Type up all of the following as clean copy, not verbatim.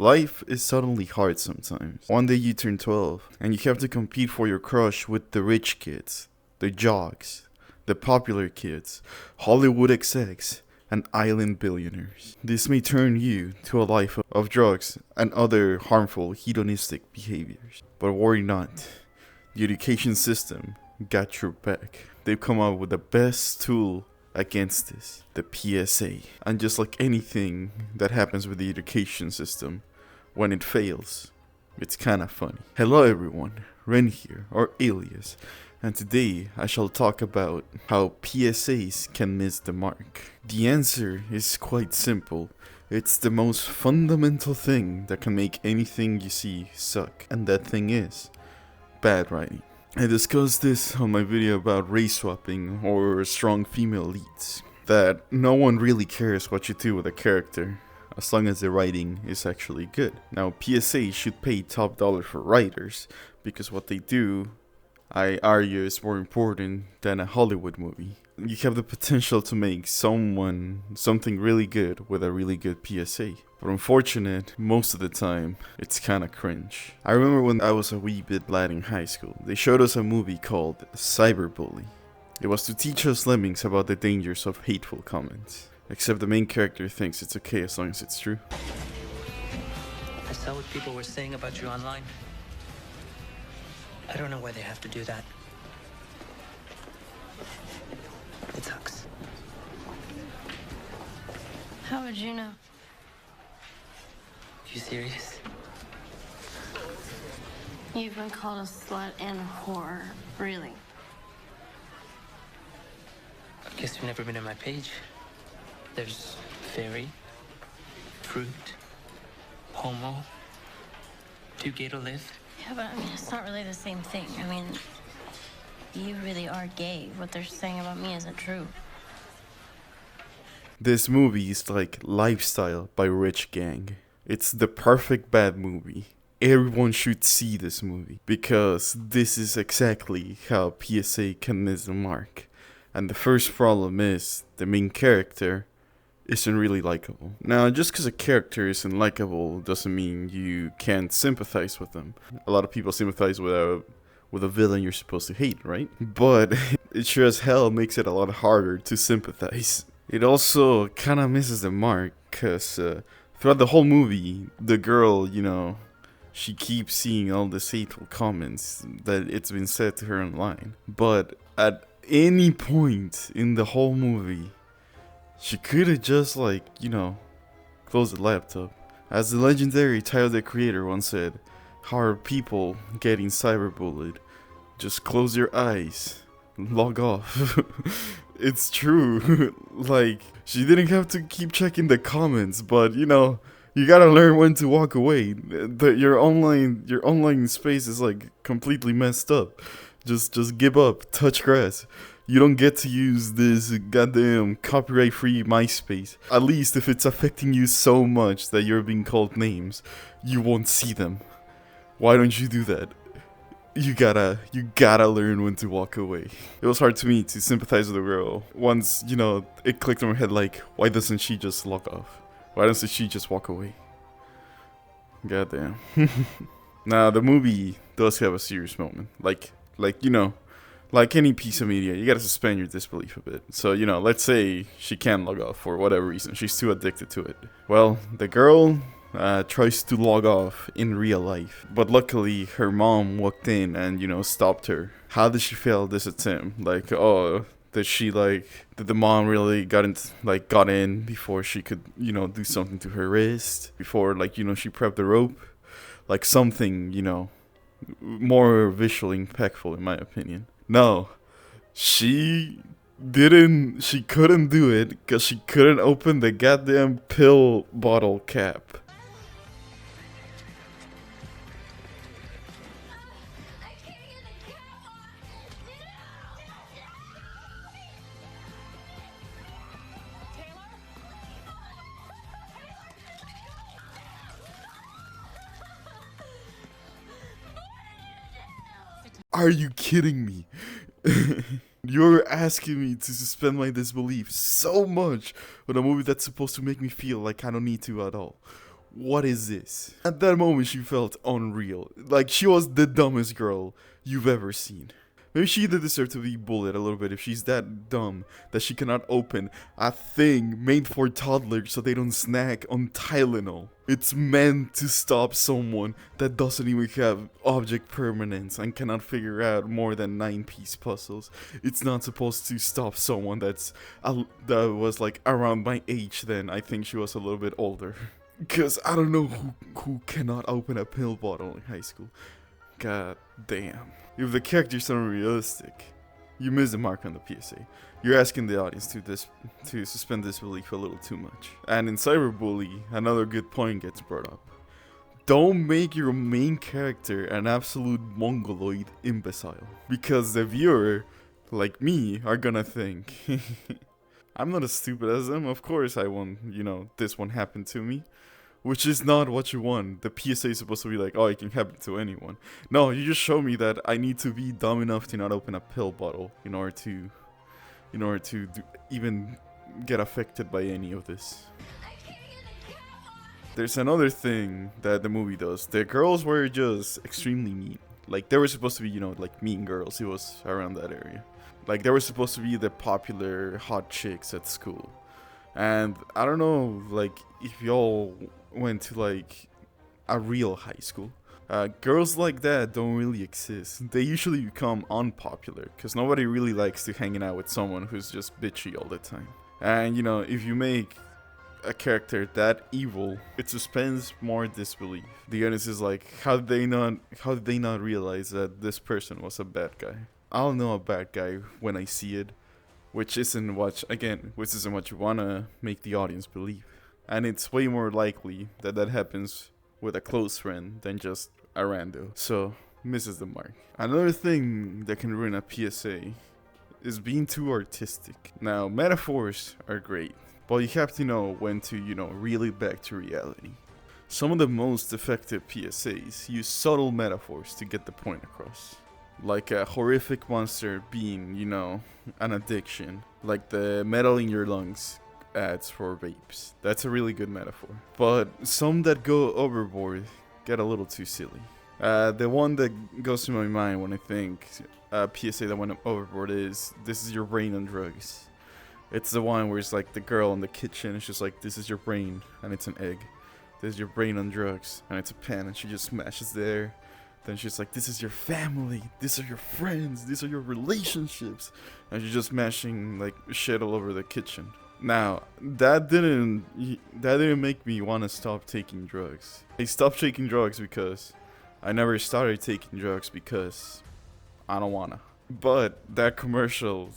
Life is suddenly hard sometimes. One day you turn 12, and you have to compete for your crush with the rich kids, the jocks, the popular kids, Hollywood execs, and island billionaires. This may turn you to a life of drugs and other harmful hedonistic behaviors. But worry not, the education system got your back. They've come up with the best tool against this, the PSA. And just like anything that happens with the education system, when it fails, it's kinda funny. Hello everyone, Ren here, or Alias, and today I shall talk about how PSAs can miss the mark. The answer is quite simple. It's the most fundamental thing that can make anything you see suck, and that thing is bad writing. I discussed this on my video about race swapping or strong female leads, that no one really cares what you do with a character as long as the writing is actually good. Now PSA should pay top dollar for writers because what they do, I argue, is more important than a Hollywood movie. You have the potential to make something really good with a really good PSA. But unfortunate, most of the time, it's kinda cringe. I remember when I was a wee bit lad in high school, they showed us a movie called Cyberbully. It was to teach us lemmings about the dangers of hateful comments. Except the main character thinks it's okay as long as it's true. I saw what people were saying about you online. I don't know why they have to do that. It sucks. How would you know? You serious? You've been called a slut and a whore, really. I guess you've never been on my page. There's fairy, fruit, homo, too gay to live. Yeah, but I mean, it's not really the same thing. I mean, you really are gay. What they're saying about me isn't true. This movie is like Lifestyle by Rich Gang. It's the perfect bad movie. Everyone should see this movie because this is exactly how PSA can miss the mark. And the first problem is the main character isn't really likable. Now, just because a character isn't likable doesn't mean you can't sympathize with them. A lot of people sympathize with a villain you're supposed to hate, right? But it sure as hell makes it a lot harder to sympathize. It also kind of misses the mark because throughout the whole movie, the girl, she keeps seeing all the hateful comments that it's been said to her online. But at any point in the whole movie, she could have just closed the laptop. As the legendary Tyler the Creator once said, how are people getting cyberbullied? Just close your eyes, log off. It's true. She didn't have to keep checking the comments, but you gotta learn when to walk away. Your online space is completely messed up. Just give up, touch grass. You don't get to use this goddamn copyright-free MySpace. At least if it's affecting you so much that you're being called names, you won't see them. Why don't you do that? You gotta learn when to walk away. It was hard to me to sympathize with the girl. Once, it clicked in my head why doesn't she just log off? Why doesn't she just walk away? Goddamn. Now, the movie does have a serious moment. Like any piece of media, you gotta suspend your disbelief a bit. So, let's say she can't log off for whatever reason. She's too addicted to it. Well, the girl tries to log off in real life. But luckily, her mom walked in and, stopped her. How did she fail this attempt? Did the mom really got in before she could, do something to her wrist? Before, she prepped the rope? Something, more visually impactful in my opinion. No, she couldn't do it because she couldn't open the goddamn pill bottle cap. Are you kidding me? You're asking me to suspend my disbelief so much on a movie that's supposed to make me feel like I don't need to at all. what is this? At that moment, she felt unreal. Like, she was the dumbest girl you've ever seen. Maybe she did deserve to be bullied a little bit if she's that dumb that she cannot open a thing made for toddlers so they don't snack on Tylenol. It's meant to stop someone that doesn't even have object permanence and cannot figure out more than 9-piece puzzles. It's not supposed to stop someone that was like around my age then. I think she was a little bit older. Because I don't know who cannot open a pill bottle in high school. God damn. If the characters are unrealistic, you miss the mark on the PSA. You're asking the audience to suspend disbelief a little too much. And in Cyberbully, another good point gets brought up. Don't make your main character an absolute mongoloid imbecile. Because the viewer, like me, are gonna think, I'm not as stupid as them, of course I won't, this one happened to me. Which is not what you want. The PSA is supposed to be like, oh, it can happen to anyone. No, you just show me that I need to be dumb enough to not open a pill bottle in order to even get affected by any of this. There's another thing that the movie does. The girls were just extremely mean. Like, they were supposed to be, like mean girls. It was around that area. Like, they were supposed to be the popular hot chicks at school. And I don't know, like, if y'all went to like a real high school, girls like that don't really exist. They usually become unpopular because nobody really likes to hanging out with someone who's just bitchy all the time. And if you make a character that evil, it suspends more disbelief. The audience is like, how did they not realize that this person was a bad guy? I'll know a bad guy when I see it, which isn't what you wanna make the audience believe. And it's way more likely that happens with a close friend than just a rando. So, misses the mark. Another thing that can ruin a PSA is being too artistic. Now, metaphors are great, but you have to know when to, reel it back to reality. Some of the most effective PSAs use subtle metaphors to get the point across. Like a horrific monster being, an addiction. Like the metal in your lungs ads for vapes. That's a really good metaphor. But some that go overboard get a little too silly. The one that goes to my mind when I think PSA that went overboard is, this is your brain on drugs. It's the one where it's like the girl in the kitchen, it's just like, this is your brain, and it's an egg. This is your brain on drugs, and it's a pen, and she just smashes there. Then she's like, this is your family, these are your friends, these are your relationships. And she's just mashing like shit all over the kitchen. Now, that didn't make me want to stop taking drugs. I stopped taking drugs because I never started taking drugs because I don't wanna. But that commercial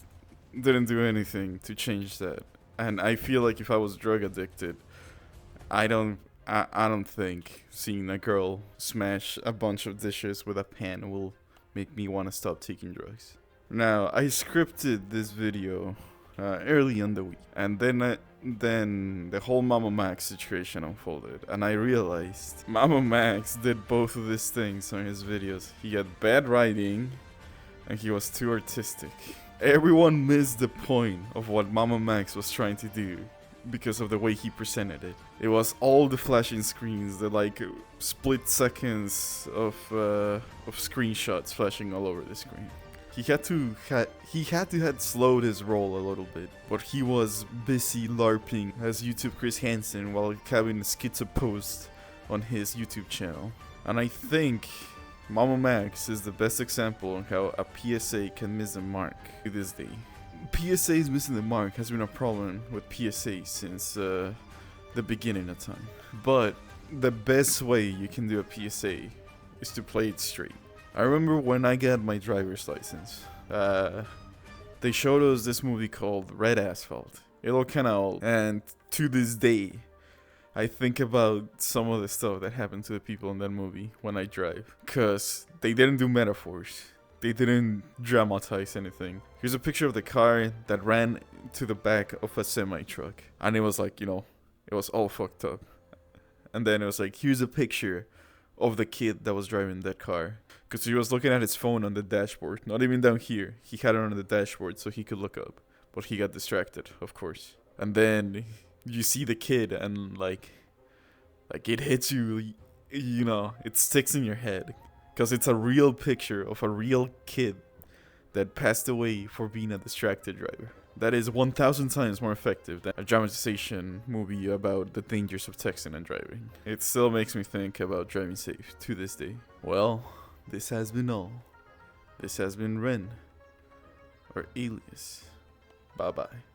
didn't do anything to change that. And I feel like if I was drug addicted, I don't think seeing a girl smash a bunch of dishes with a pan will make me want to stop taking drugs. Now, I scripted this video early in the week, and then the whole MamaMax situation unfolded, and I realized MamaMax did both of these things on his videos. He had bad writing, and he was too artistic. Everyone missed the point of what MamaMax was trying to do because of the way he presented it. It was all the flashing screens, the like split seconds of screenshots flashing all over the screen. He had to had slowed his roll a little bit, but he was busy LARPing as YouTube Chris Hansen while having a schizo post on his YouTube channel. And I think MamaMax is the best example on how a PSA can miss the mark to this day. PSAs missing the mark has been a problem with PSAs since the beginning of time. But the best way you can do a PSA is to play it straight. I remember when I got my driver's license, they showed us this movie called Red Asphalt. It looked kind of old, and to this day, I think about some of the stuff that happened to the people in that movie when I drive. Because they didn't do metaphors. They didn't dramatize anything. Here's a picture of the car that ran to the back of a semi-truck. And it was like, it was all fucked up. And then it was like, here's a picture of the kid that was driving that car. Because he was looking at his phone on the dashboard. Not even down here. He had it on the dashboard so he could look up. But he got distracted, of course. And then you see the kid and like Like, it hits you, you know, it sticks in your head. Because it's a real picture of a real kid that passed away for being a distracted driver. That is 1,000 times more effective than a dramatization movie about the dangers of texting and driving. It still makes me think about driving safe to this day. Well, this has been all. This has been Ren, or Alias. Bye bye.